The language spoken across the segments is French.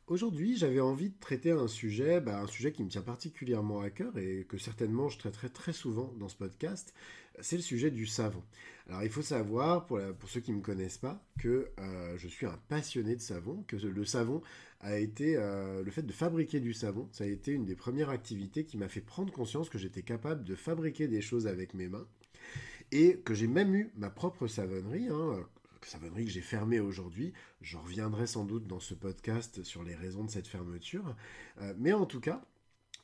Aujourd'hui, j'avais envie de traiter un sujet qui me tient particulièrement à cœur et que certainement je traiterai très souvent dans ce podcast, c'est le sujet du savon. Alors il faut savoir, pour ceux qui ne me connaissent pas, que je suis un passionné de savon, que le savon a été, le fait de fabriquer du savon, ça a été une des premières activités qui m'a fait prendre conscience que j'étais capable de fabriquer des choses avec mes mains et que j'ai même eu ma propre savonnerie, savonnerie que j'ai fermée aujourd'hui. Je reviendrai sans doute dans ce podcast sur les raisons de cette fermeture. Mais en tout cas,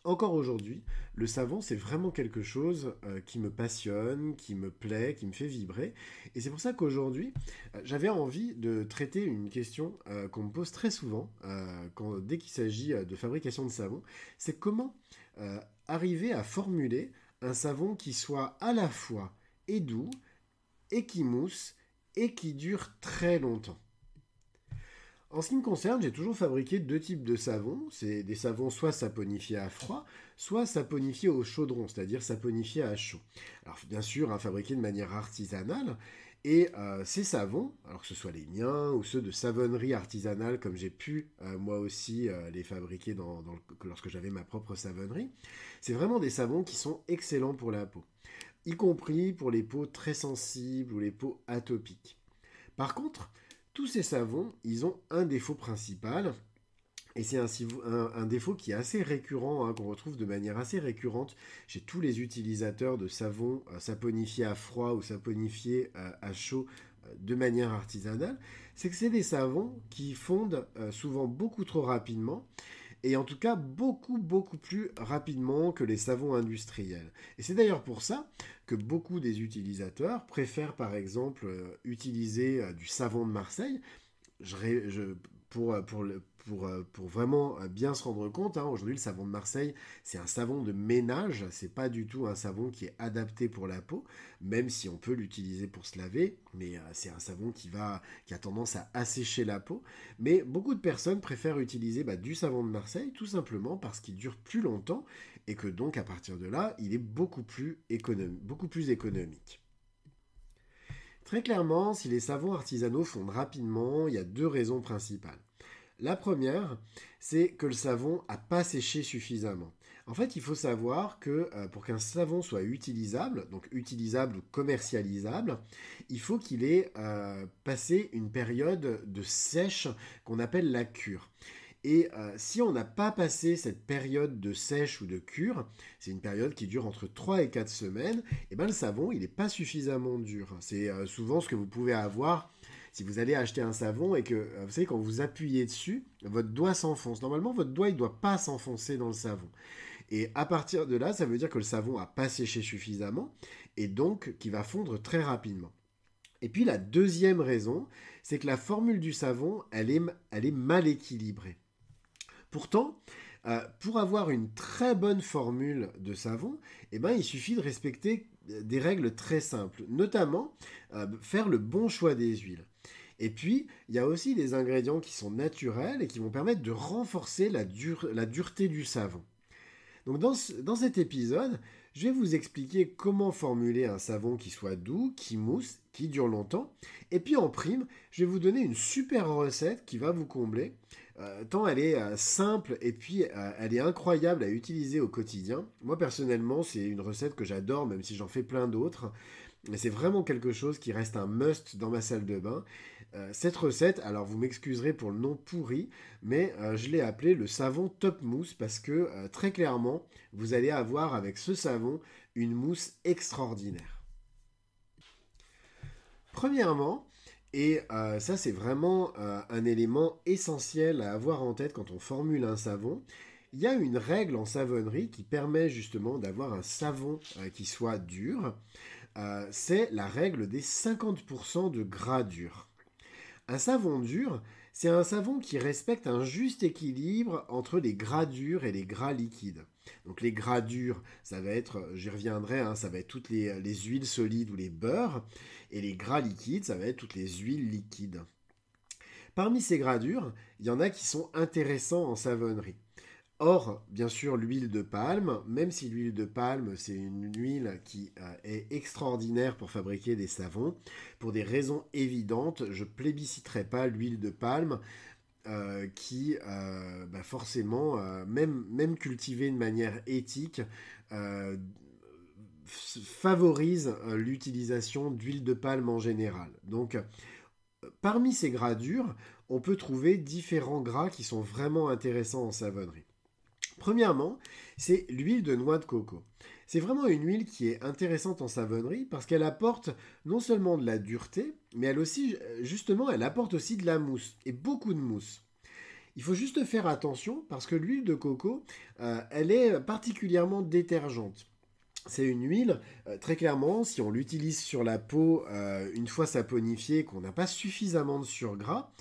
encore aujourd'hui, le savon, c'est vraiment quelque chose qui me passionne, qui me plaît, qui me fait vibrer. Et c'est pour ça qu'aujourd'hui, j'avais envie de traiter une question qu'on me pose très souvent dès qu'il s'agit de fabrication de savon. C'est comment arriver à formuler un savon qui soit à la fois et doux, et qui mousse, et qui dure très longtemps. En ce qui me concerne, j'ai toujours fabriqué deux types de savons. C'est des savons soit saponifiés à froid, soit saponifiés au chaudron, c'est-à-dire saponifiés à chaud. Alors bien sûr, fabriqués de manière artisanale. Et ces savons, alors que ce soit les miens ou ceux de savonnerie artisanale, comme j'ai pu moi aussi les fabriquer lorsque j'avais ma propre savonnerie, c'est vraiment des savons qui sont excellents pour la peau, y compris pour les peaux très sensibles ou les peaux atopiques. Par contre, tous ces savons, ils ont un défaut principal, et c'est un défaut qui est assez récurrent, qu'on retrouve de manière assez récurrente chez tous les utilisateurs de savons saponifiés à froid ou saponifiés à chaud de manière artisanale, c'est que c'est des savons qui fondent souvent beaucoup trop rapidement, et en tout cas beaucoup plus rapidement que les savons industriels. Et c'est d'ailleurs pour ça que beaucoup des utilisateurs préfèrent par exemple utiliser du savon de Marseille. Je, ré- je- pour vraiment bien se rendre compte, aujourd'hui le savon de Marseille, c'est un savon de ménage, c'est pas du tout un savon qui est adapté pour la peau, même si on peut l'utiliser pour se laver, mais c'est un savon qui a tendance à assécher la peau. Mais beaucoup de personnes préfèrent utiliser du savon de Marseille, tout simplement parce qu'il dure plus longtemps et que donc à partir de là, il est beaucoup plus économique. Très clairement, si les savons artisanaux fondent rapidement, il y a deux raisons principales. La première, c'est que le savon n'a pas séché suffisamment. En fait, il faut savoir que pour qu'un savon soit utilisable, donc utilisable ou commercialisable, il faut qu'il ait passé une période de sèche qu'on appelle la cure. Et si on n'a pas passé cette période de sèche ou de cure, c'est une période qui dure entre 3 et 4 semaines, et ben le savon, il n'est pas suffisamment dur. C'est souvent ce que vous pouvez avoir si vous allez acheter un savon et que, vous savez, quand vous appuyez dessus, votre doigt s'enfonce. Normalement, votre doigt, il ne doit pas s'enfoncer dans le savon. Et à partir de là, ça veut dire que le savon n'a pas séché suffisamment et donc qu'il va fondre très rapidement. Et puis la deuxième raison, c'est que la formule du savon, elle est mal équilibrée. Pourtant, pour avoir une très bonne formule de savon, il suffit de respecter des règles très simples, notamment faire le bon choix des huiles. Et puis, il y a aussi des ingrédients qui sont naturels et qui vont permettre de renforcer la dureté du savon. Donc dans cet épisode, je vais vous expliquer comment formuler un savon qui soit doux, qui mousse, qui dure longtemps. Et puis en prime, je vais vous donner une super recette qui va vous combler, tant elle est simple et puis elle est incroyable à utiliser au quotidien. Moi personnellement, c'est une recette que j'adore, même si j'en fais plein d'autres. Mais c'est vraiment quelque chose qui reste un must dans ma salle de bain. Cette recette, alors vous m'excuserez pour le nom pourri, mais je l'ai appelé le savon top mousse parce que très clairement, vous allez avoir avec ce savon une mousse extraordinaire. Premièrement, et ça c'est vraiment un élément essentiel à avoir en tête quand on formule un savon, il y a une règle en savonnerie qui permet justement d'avoir un savon qui soit dur. C'est la règle des 50% de gras dur. Un savon dur, c'est un savon qui respecte un juste équilibre entre les gras durs et les gras liquides. Donc les gras durs, ça va être, j'y reviendrai, ça va être toutes les huiles solides ou les beurres, et les gras liquides, ça va être toutes les huiles liquides. Parmi ces gras durs, il y en a qui sont intéressants en savonnerie. Or, bien sûr, l'huile de palme, même si l'huile de palme, c'est une huile qui est extraordinaire pour fabriquer des savons, pour des raisons évidentes, je plébisciterai pas l'huile de palme qui, forcément, même cultivée de manière éthique, euh, favorise l'utilisation d'huile de palme en général. Donc, parmi ces gras durs, on peut trouver différents gras qui sont vraiment intéressants en savonnerie. Premièrement, c'est l'huile de noix de coco. C'est vraiment une huile qui est intéressante en savonnerie parce qu'elle apporte non seulement de la dureté, mais elle apporte aussi de la mousse, et beaucoup de mousse. Il faut juste faire attention parce que l'huile de coco, elle est particulièrement détergente. C'est une huile, très clairement, si on l'utilise sur la peau une fois saponifiée, qu'on n'a pas suffisamment de surgras,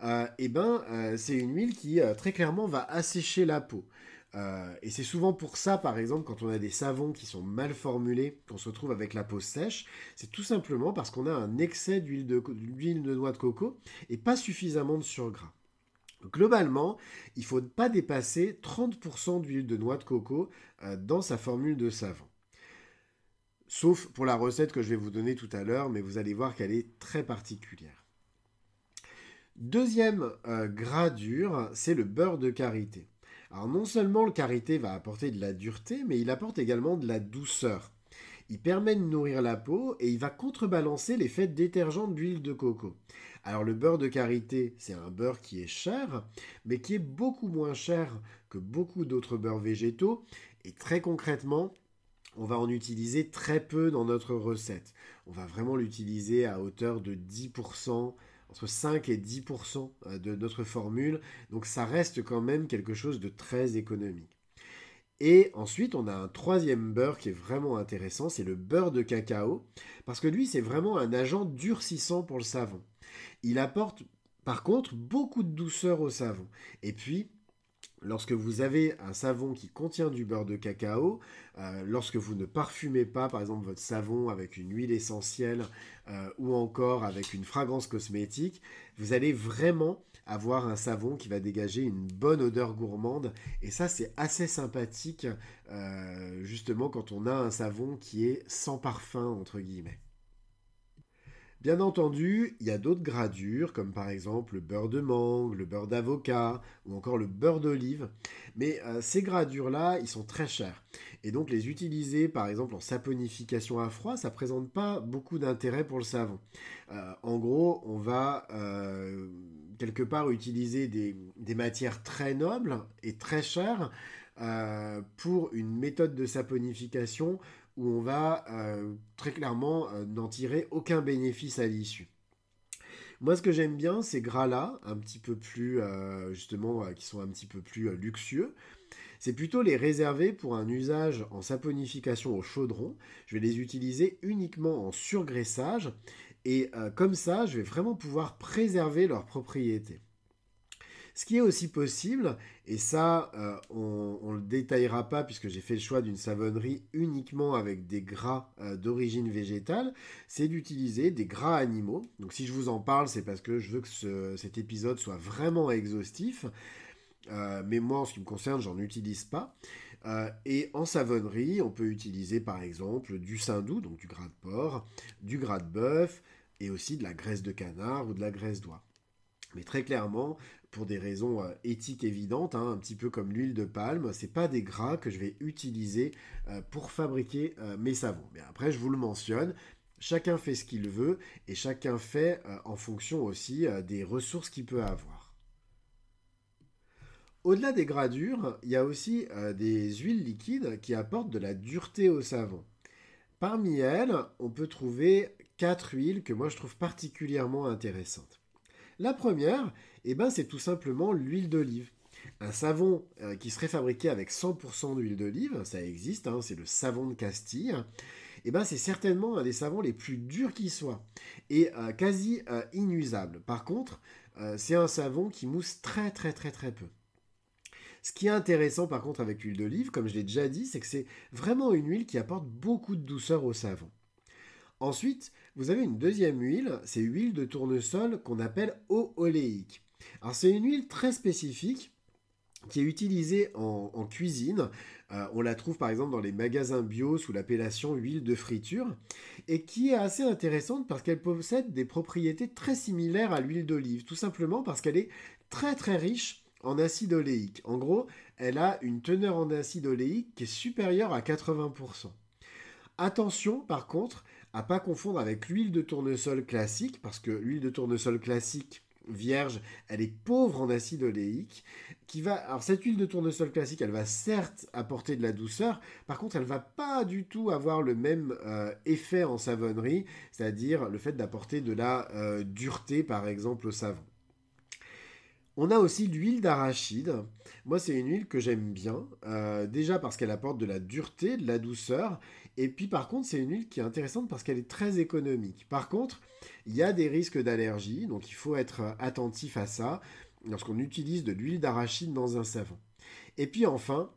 c'est une huile qui très clairement va assécher la peau. Et c'est souvent pour ça, par exemple, quand on a des savons qui sont mal formulés, qu'on se retrouve avec la peau sèche, c'est tout simplement parce qu'on a un excès d'huile de noix de coco et pas suffisamment de surgras. Globalement, il ne faut pas dépasser 30% d'huile de noix de coco dans sa formule de savon. Sauf pour la recette que je vais vous donner tout à l'heure, mais vous allez voir qu'elle est très particulière. Deuxième gras dur, c'est le beurre de karité. Alors non seulement le karité va apporter de la dureté, mais il apporte également de la douceur. Il permet de nourrir la peau et il va contrebalancer l'effet détergent de l'huile de coco. Alors le beurre de karité, c'est un beurre qui est cher, mais qui est beaucoup moins cher que beaucoup d'autres beurres végétaux. Et très concrètement, on va en utiliser très peu dans notre recette. On va vraiment l'utiliser à hauteur de 10%, entre 5 et 10% de notre formule. Donc ça reste quand même quelque chose de très économique. Et ensuite, on a un troisième beurre qui est vraiment intéressant, c'est le beurre de cacao, parce que lui, c'est vraiment un agent durcissant pour le savon. Il apporte, par contre, beaucoup de douceur au savon. Et puis, lorsque vous avez un savon qui contient du beurre de cacao, lorsque vous ne parfumez pas, par exemple, votre savon avec une huile essentielle ou encore avec une fragrance cosmétique, vous allez vraiment avoir un savon qui va dégager une bonne odeur gourmande. Et ça, c'est assez sympathique, justement, quand on a un savon qui est sans parfum, entre guillemets. Bien entendu, il y a d'autres gras durs, comme par exemple le beurre de mangue, le beurre d'avocat ou encore le beurre d'olive. Mais ces gras durs-là, ils sont très chers. Et donc les utiliser par exemple en saponification à froid, ça ne présente pas beaucoup d'intérêt pour le savon. En gros, on va quelque part utiliser des matières très nobles et très chères pour une méthode de saponification où on va très clairement n'en tirer aucun bénéfice à l'issue. Moi, ce que j'aime bien, ces gras-là, un petit peu plus, qui sont un petit peu plus luxueux, c'est plutôt les réserver pour un usage en saponification au chaudron. Je vais les utiliser uniquement en surgraissage et comme ça, je vais vraiment pouvoir préserver leurs propriétés. Ce qui est aussi possible, et ça on ne le détaillera pas puisque j'ai fait le choix d'une savonnerie uniquement avec des gras d'origine végétale, c'est d'utiliser des gras animaux. Donc si je vous en parle, c'est parce que je veux que cet épisode soit vraiment exhaustif. Mais moi, en ce qui me concerne, j'en utilise pas. Et en savonnerie, on peut utiliser par exemple du saindoux, donc du gras de porc, du gras de bœuf, et aussi de la graisse de canard ou de la graisse d'oie. Mais très clairement, pour des raisons éthiques évidentes, un petit peu comme l'huile de palme, c'est pas des gras que je vais utiliser pour fabriquer mes savons. Mais après, je vous le mentionne, chacun fait ce qu'il veut et chacun fait en fonction aussi des ressources qu'il peut avoir. Au-delà des gras durs, il y a aussi des huiles liquides qui apportent de la dureté au savon. Parmi elles, on peut trouver 4 huiles que moi je trouve particulièrement intéressantes. La première, c'est tout simplement l'huile d'olive. Un savon qui serait fabriqué avec 100% d'huile d'olive, ça existe, c'est le savon de Castille, c'est certainement un des savons les plus durs qui soit et quasi inusable. Par contre, c'est un savon qui mousse très très très très peu. Ce qui est intéressant par contre avec l'huile d'olive, comme je l'ai déjà dit, c'est que c'est vraiment une huile qui apporte beaucoup de douceur au savon. Ensuite, vous avez une deuxième huile, c'est l'huile de tournesol qu'on appelle eau oléique. Alors c'est une huile très spécifique qui est utilisée en cuisine. On la trouve par exemple dans les magasins bio sous l'appellation huile de friture et qui est assez intéressante parce qu'elle possède des propriétés très similaires à l'huile d'olive, tout simplement parce qu'elle est très très riche en acide oléique. En gros, elle a une teneur en acide oléique qui est supérieure à 80%. Attention par contre à ne pas confondre avec l'huile de tournesol classique, parce que l'huile de tournesol classique vierge, elle est pauvre en acide oléique, alors cette huile de tournesol classique, elle va certes apporter de la douceur, par contre elle va pas du tout avoir le même effet en savonnerie, c'est-à-dire le fait d'apporter de la dureté par exemple au savon. On a aussi l'huile d'arachide. Moi, c'est une huile que j'aime bien. Déjà parce qu'elle apporte de la dureté, de la douceur. Et puis, par contre, c'est une huile qui est intéressante parce qu'elle est très économique. Par contre, il y a des risques d'allergie. Donc, il faut être attentif à ça lorsqu'on utilise de l'huile d'arachide dans un savon. Et puis, enfin,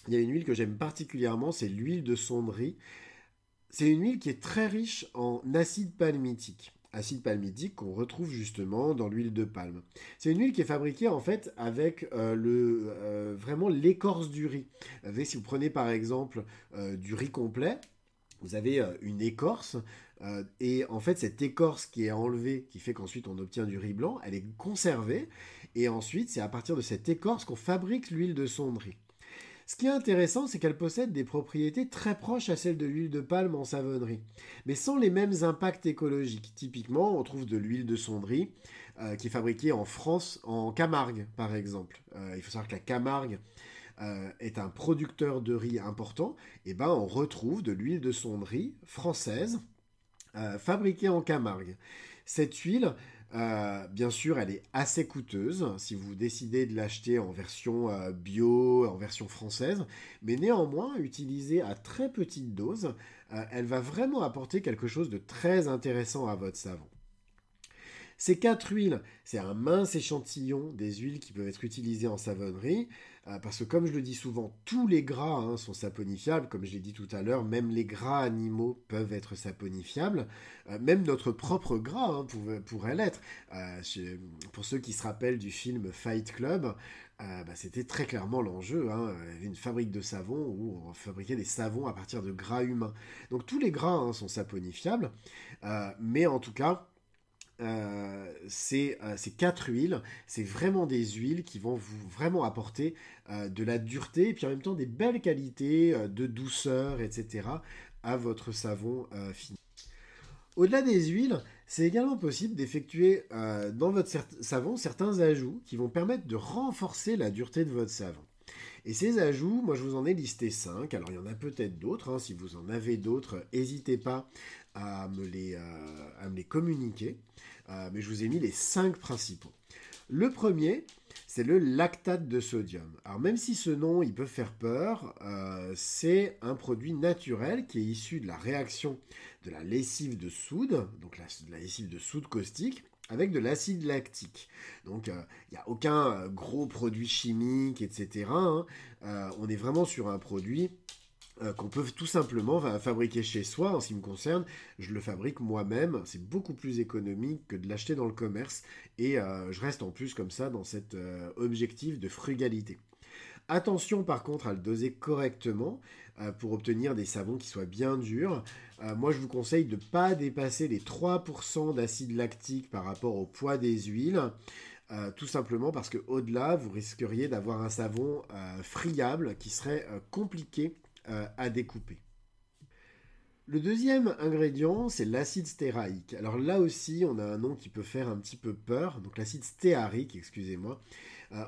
il y a une huile que j'aime particulièrement, c'est l'huile de sonderie. C'est une huile qui est très riche en acide palmitique. Acide palmitique qu'on retrouve justement dans l'huile de palme. C'est une huile qui est fabriquée en fait avec vraiment l'écorce du riz. Si vous prenez par exemple du riz complet, vous avez une écorce et en fait cette écorce qui est enlevée, qui fait qu'ensuite on obtient du riz blanc, elle est conservée et ensuite c'est à partir de cette écorce qu'on fabrique l'huile de sonderie. Ce qui est intéressant, c'est qu'elle possède des propriétés très proches à celles de l'huile de palme en savonnerie, mais sans les mêmes impacts écologiques. Typiquement, on trouve de l'huile de sonderie qui est fabriquée en France, en Camargue par exemple. Il faut savoir que la Camargue est un producteur de riz important. Et ben, on retrouve de l'huile de sonderie française fabriquée en Camargue. Cette huile, bien sûr, elle est assez coûteuse si vous décidez de l'acheter en version bio, en version française, mais néanmoins, utilisée à très petite dose, elle va vraiment apporter quelque chose de très intéressant à votre savon. Ces 4 huiles, c'est un mince échantillon des huiles qui peuvent être utilisées en savonnerie, parce que comme je le dis souvent, tous les gras sont saponifiables, comme je l'ai dit tout à l'heure, même les gras animaux peuvent être saponifiables, même notre propre gras pourrait l'être. Pour ceux qui se rappellent du film Fight Club, c'était très clairement l'enjeu. Il y avait une fabrique de savon où on fabriquait des savons à partir de gras humains. Donc tous les gras sont saponifiables, mais en tout cas, ces 4 huiles, c'est vraiment des huiles qui vont vous vraiment apporter de la dureté et puis en même temps des belles qualités de douceur, etc. à votre savon fini. Au-delà des huiles, c'est également possible d'effectuer dans votre savon certains ajouts qui vont permettre de renforcer la dureté de votre savon. Et ces ajouts, moi je vous en ai listé 5, alors il y en a peut-être d'autres, si vous en avez d'autres, n'hésitez pas à me les communiquer, mais je vous ai mis les 5 principaux. Le premier, c'est le lactate de sodium. Alors même si ce nom, il peut faire peur, c'est un produit naturel qui est issu de la réaction de la lessive de soude, donc la lessive de soude caustique, avec de l'acide lactique. Donc, il n'y a aucun gros produit chimique, etc. On est vraiment sur un produit qu'on peut tout simplement fabriquer chez soi. En ce qui me concerne, je le fabrique moi-même. C'est beaucoup plus économique que de l'acheter dans le commerce. Et je reste en plus comme ça dans cet objectif de frugalité. Attention par contre à le doser correctement pour obtenir des savons qui soient bien durs. Moi je vous conseille de ne pas dépasser les 3% d'acide lactique par rapport au poids des huiles. Tout simplement parce qu'au-delà, vous risqueriez d'avoir un savon friable qui serait compliqué à découper. Le deuxième ingrédient, c'est l'acide stéarique. Alors là aussi, on a un nom qui peut faire un petit peu peur. Donc l'acide stéarique, excusez-moi.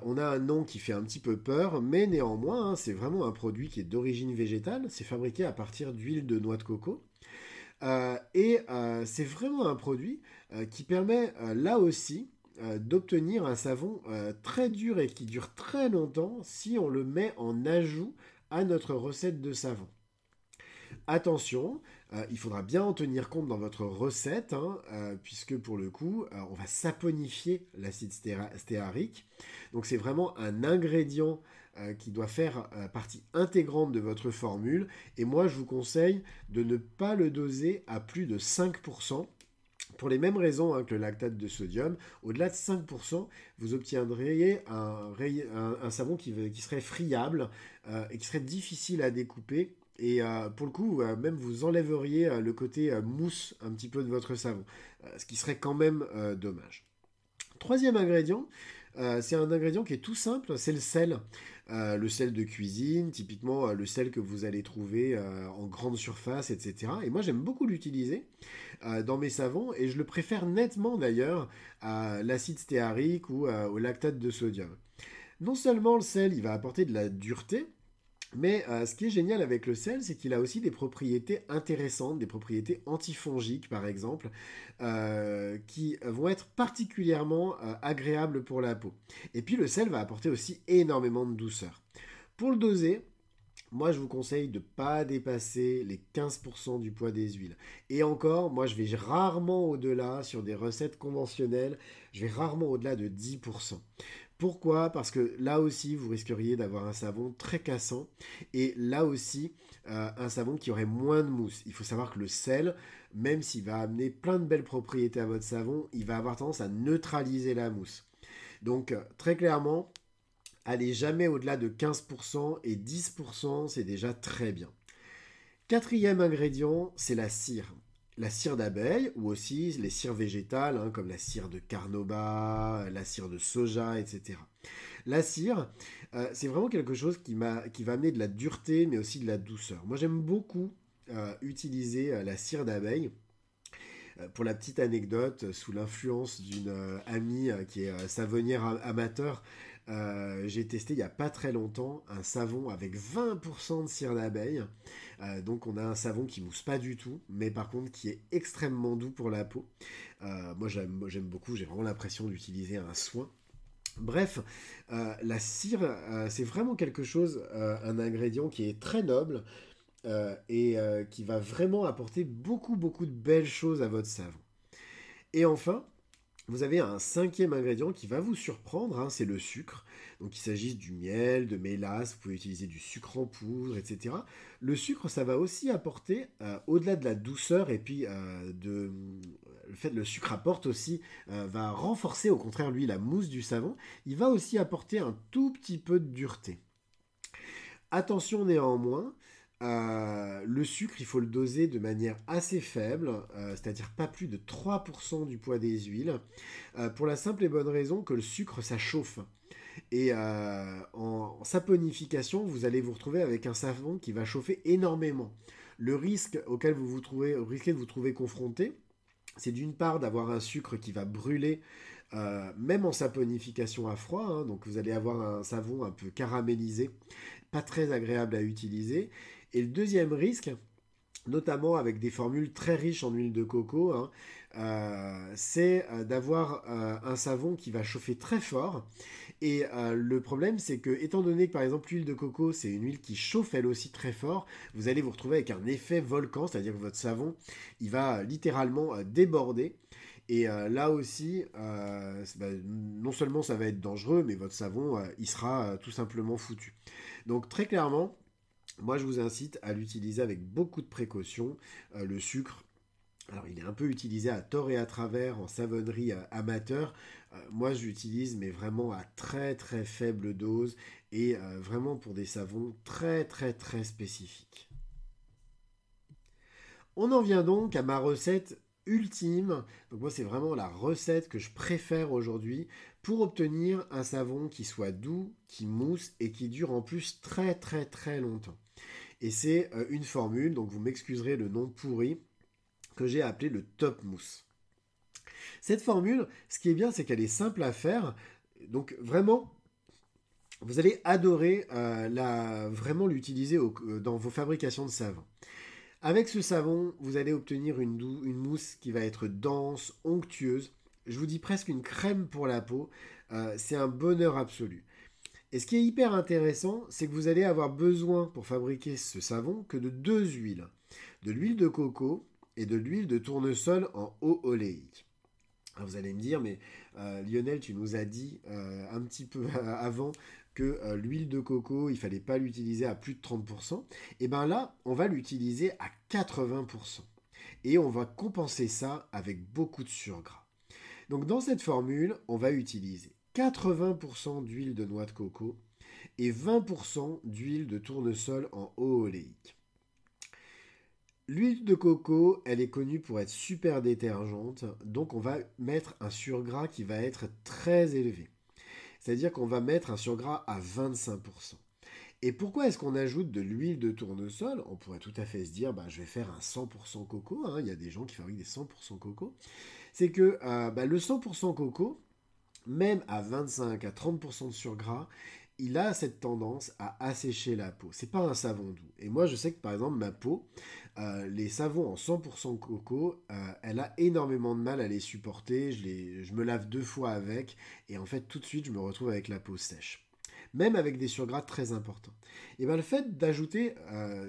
On a un nom qui fait un petit peu peur, mais néanmoins, c'est vraiment un produit qui est d'origine végétale. C'est fabriqué à partir d'huile de noix de coco. C'est vraiment un produit qui permet là aussi d'obtenir un savon très dur et qui dure très longtemps si on le met en ajout à notre recette de savon. Attention, il faudra bien en tenir compte dans votre recette, puisque pour le coup, on va saponifier l'acide stéarique. Donc c'est vraiment un ingrédient qui doit faire partie intégrante de votre formule. Et moi, je vous conseille de ne pas le doser à plus de 5%. Pour les mêmes raisons que le lactate de sodium, au-delà de 5%, vous obtiendriez un savon qui serait friable et qui serait difficile à découper. Et pour le coup, même vous enlèveriez le côté mousse un petit peu de votre savon, ce qui serait quand même dommage. Troisième ingrédient, c'est un ingrédient qui est tout simple, c'est le sel. Le sel de cuisine, typiquement le sel que vous allez trouver en grande surface, etc. Et moi j'aime beaucoup l'utiliser dans mes savons et je le préfère nettement d'ailleurs à l'acide stéarique ou au lactate de sodium. Non seulement le sel, il va apporter de la dureté, mais ce qui est génial avec le sel, c'est qu'il a aussi des propriétés intéressantes, des propriétés antifongiques par exemple, qui vont être particulièrement agréables pour la peau. Et puis le sel va apporter aussi énormément de douceur. Pour le doser, moi, je vous conseille de ne pas dépasser les 15% du poids des huiles. Et encore, moi, je vais rarement au-delà sur des recettes conventionnelles, je vais rarement au-delà de 10%. Pourquoi? Parce que là aussi, vous risqueriez d'avoir un savon très cassant et là aussi, un savon qui aurait moins de mousse. Il faut savoir que le sel, même s'il va amener plein de belles propriétés à votre savon, il va avoir tendance à neutraliser la mousse. Donc, très clairement, allez jamais au-delà de 15% et 10%, c'est déjà très bien. Quatrième ingrédient, c'est la cire. La cire d'abeille ou aussi les cires végétales comme la cire de carnauba, la cire de soja, etc. La cire, c'est vraiment quelque chose qui va amener de la dureté mais aussi de la douceur. Moi j'aime beaucoup utiliser la cire d'abeille. Pour la petite anecdote, sous l'influence d'une amie qui est savonnière amateur, j'ai testé il n'y a pas très longtemps un savon avec 20% de cire d'abeille. Donc on a un savon qui mousse pas du tout, mais par contre qui est extrêmement doux pour la peau. Moi j'aime beaucoup, j'ai vraiment l'impression d'utiliser un soin. Bref, la cire, c'est vraiment quelque chose, un ingrédient qui est très noble et qui va vraiment apporter beaucoup, beaucoup de belles choses à votre savon. Et enfin, vous avez un cinquième ingrédient qui va vous surprendre, c'est le sucre. Donc il s'agit du miel, de mélasse, vous pouvez utiliser du sucre en poudre, etc. Le sucre, ça va aussi apporter, au-delà de la douceur, et puis le sucre apporte aussi, va renforcer au contraire lui la mousse du savon, il va aussi apporter un tout petit peu de dureté. Attention néanmoins, le sucre, il faut le doser de manière assez faible, c'est-à-dire pas plus de 3% du poids des huiles, pour la simple et bonne raison que le sucre, ça chauffe. Et en saponification, vous allez vous retrouver avec un savon qui va chauffer énormément. Le risque auquel vous risquez de vous trouver confronté, c'est d'une part d'avoir un sucre qui va brûler, même en saponification à froid, donc vous allez avoir un savon un peu caramélisé, pas très agréable à utiliser. Et le deuxième risque, notamment avec des formules très riches en huile de coco, c'est d'avoir un savon qui va chauffer très fort. Et le problème, c'est que, étant donné que par exemple l'huile de coco, c'est une huile qui chauffe elle aussi très fort, vous allez vous retrouver avec un effet volcan, c'est-à-dire que votre savon, il va littéralement déborder. Et là aussi, non seulement ça va être dangereux, mais votre savon, il sera tout simplement foutu. Donc très clairement, moi, je vous incite à l'utiliser avec beaucoup de précaution. Le sucre, alors il est un peu utilisé à tort et à travers en savonnerie amateur. Moi, je l'utilise, mais vraiment à très très faible dose et vraiment pour des savons très très très spécifiques. On en vient donc à ma recette ultime. Donc moi, c'est vraiment la recette que je préfère aujourd'hui pour obtenir un savon qui soit doux, qui mousse et qui dure en plus très très très longtemps. Et c'est une formule, donc vous m'excuserez le nom pourri, que j'ai appelé le top mousse. Cette formule, ce qui est bien, c'est qu'elle est simple à faire. Donc vraiment, vous allez adorer vraiment l'utiliser dans vos fabrications de savon. Avec ce savon, vous allez obtenir une mousse qui va être dense, onctueuse. Je vous dis presque une crème pour la peau. C'est un bonheur absolu. Et ce qui est hyper intéressant, c'est que vous allez avoir besoin pour fabriquer ce savon que de deux huiles. De l'huile de coco et de l'huile de tournesol en eau oléique. Alors vous allez me dire, mais Lionel, tu nous as dit un petit peu avant que l'huile de coco, il ne fallait pas l'utiliser à plus de 30%. Et bien là, on va l'utiliser à 80%. et on va compenser ça avec beaucoup de surgras. Donc dans cette formule, on va utiliser 80% d'huile de noix de coco et 20% d'huile de tournesol en eau oléique. L'huile de coco, elle est connue pour être super détergente, donc on va mettre un surgras qui va être très élevé. C'est-à-dire qu'on va mettre un surgras à 25%. Et pourquoi est-ce qu'on ajoute de l'huile de tournesol? On pourrait tout à fait se dire, je vais faire un 100% coco, hein. Il y a des gens qui fabriquent des 100% coco. C'est que le 100% coco, même à 25 à 30% de surgras, il a cette tendance à assécher la peau. C'est pas un savon doux. Et moi, je sais que par exemple, ma peau, les savons en 100% coco, elle a énormément de mal à les supporter. Je me lave 2 fois avec, et en fait, tout de suite, je me retrouve avec la peau sèche. Même avec des surgras très importants. Et bien, le fait d'ajouter,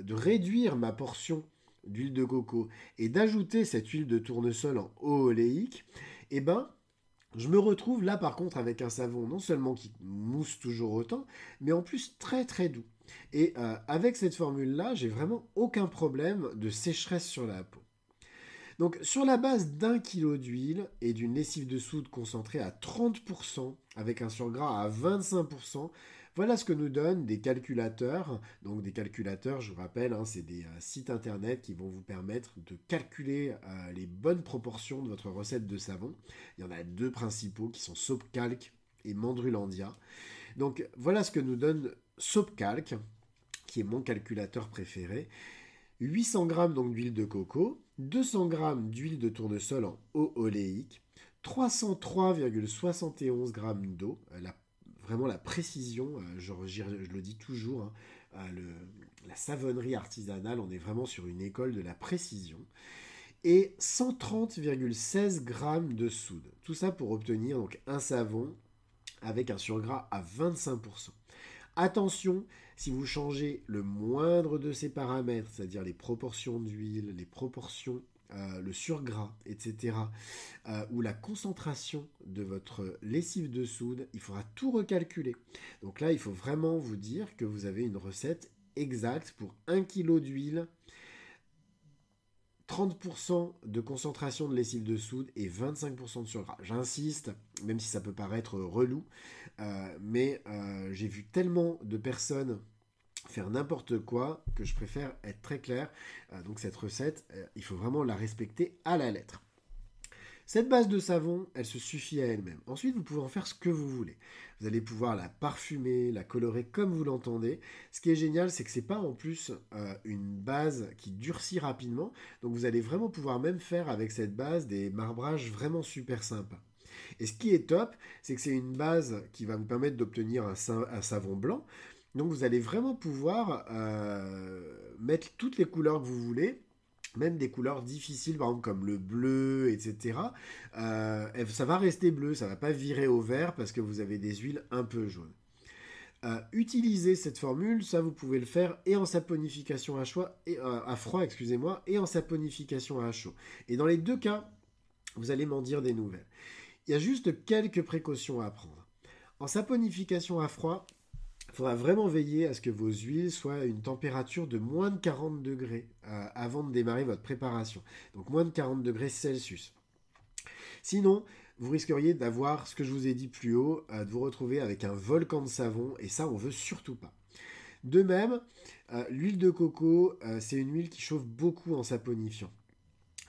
de réduire ma portion d'huile de coco et d'ajouter cette huile de tournesol en eau oléique, et ben, je me retrouve là par contre avec un savon non seulement qui mousse toujours autant, mais en plus très très doux. Et avec cette formule-là, j'ai vraiment aucun problème de sécheresse sur la peau. Donc sur la base d'1 kg d'huile et d'une lessive de soude concentrée à 30% avec un surgras à 25%, voilà ce que nous donnent des calculateurs. Donc des calculateurs, je vous rappelle, c'est des sites internet qui vont vous permettre de calculer les bonnes proportions de votre recette de savon. Il y en a 2 principaux qui sont SoapCalc et Mandrulandia. Donc voilà ce que nous donne SoapCalc, qui est mon calculateur préféré. 800 g donc d'huile de coco, 200 g d'huile de tournesol en eau oléique, 303,71 g d'eau, vraiment la précision, je le dis toujours, la savonnerie artisanale, on est vraiment sur une école de la précision, et 130,16 g de soude. Tout ça pour obtenir donc un savon avec un surgras à 25%. Attention, si vous changez le moindre de ces paramètres, c'est-à-dire les proportions d'huile, les proportions, le surgras, etc., ou la concentration de votre lessive de soude, il faudra tout recalculer. Donc là, il faut vraiment vous dire que vous avez une recette exacte pour 1 kg d'huile, 30% de concentration de lessive de soude et 25% de surgras. J'insiste, même si ça peut paraître relou, mais j'ai vu tellement de personnes faire n'importe quoi que je préfère être très clair. Donc cette recette, il faut vraiment la respecter à la lettre. Cette base de savon, elle se suffit à elle-même. Ensuite, vous pouvez en faire ce que vous voulez. Vous allez pouvoir la parfumer, la colorer comme vous l'entendez. Ce qui est génial, c'est que ce n'est pas en plus une base qui durcit rapidement. Donc vous allez vraiment pouvoir même faire avec cette base des marbrages vraiment super sympas. Et ce qui est top, c'est que c'est une base qui va vous permettre d'obtenir un savon blanc. Donc vous allez vraiment pouvoir mettre toutes les couleurs que vous voulez, même des couleurs difficiles, par exemple comme le bleu, etc. Ça va rester bleu, ça ne va pas virer au vert parce que vous avez des huiles un peu jaunes. Utilisez cette formule, ça vous pouvez le faire et en saponification à froid, et en saponification à chaud. Et dans les 2 cas, vous allez m'en dire des nouvelles. Il y a juste quelques précautions à prendre. En saponification à froid, il faudra vraiment veiller à ce que vos huiles soient à une température de moins de 40 degrés avant de démarrer votre préparation. Donc moins de 40 degrés Celsius. Sinon, vous risqueriez d'avoir ce que je vous ai dit plus haut, de vous retrouver avec un volcan de savon, et ça, on veut surtout pas. De même, l'huile de coco, c'est une huile qui chauffe beaucoup en saponifiant.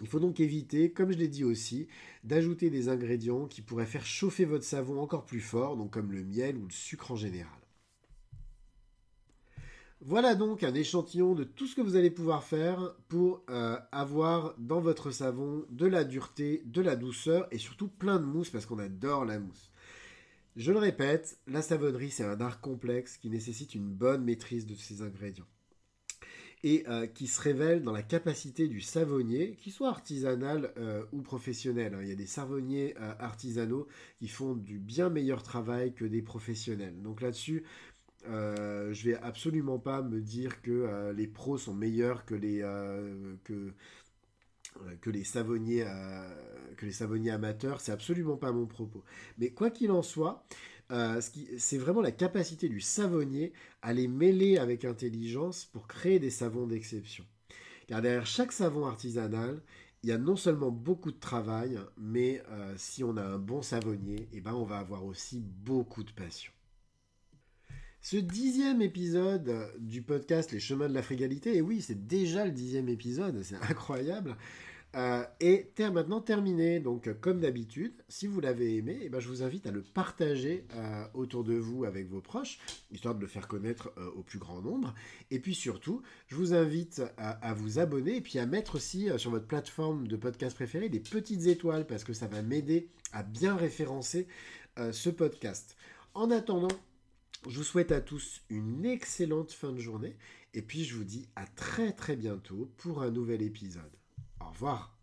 Il faut donc éviter, comme je l'ai dit aussi, d'ajouter des ingrédients qui pourraient faire chauffer votre savon encore plus fort, donc comme le miel ou le sucre en général. Voilà donc un échantillon de tout ce que vous allez pouvoir faire pour avoir dans votre savon de la dureté, de la douceur et surtout plein de mousse parce qu'on adore la mousse. Je le répète, la savonnerie c'est un art complexe qui nécessite une bonne maîtrise de ses ingrédients et qui se révèle dans la capacité du savonnier, qu'il soit artisanal ou professionnel. Il y a des savonniers artisanaux qui font du bien meilleur travail que des professionnels. Donc là-dessus, je vais absolument pas me dire que les pros sont meilleurs que les savonniers amateurs. C'est absolument pas mon propos. Mais quoi qu'il en soit, c'est vraiment la capacité du savonnier à les mêler avec intelligence pour créer des savons d'exception. Car derrière chaque savon artisanal, Il y a non seulement beaucoup de travail, mais si on a un bon savonnier, eh ben, on va avoir aussi beaucoup de passion. Ce 10e épisode du podcast Les Chemins de la Frugalité, et oui, c'est déjà le 10e épisode, c'est incroyable, est maintenant terminé. Donc, comme d'habitude, si vous l'avez aimé, eh ben, je vous invite à le partager autour de vous avec vos proches, histoire de le faire connaître au plus grand nombre. Et puis surtout, je vous invite à vous abonner et puis à mettre aussi sur votre plateforme de podcast préférée des petites étoiles parce que ça va m'aider à bien référencer ce podcast. En attendant, je vous souhaite à tous une excellente fin de journée et puis je vous dis à très très bientôt pour un nouvel épisode. Au revoir.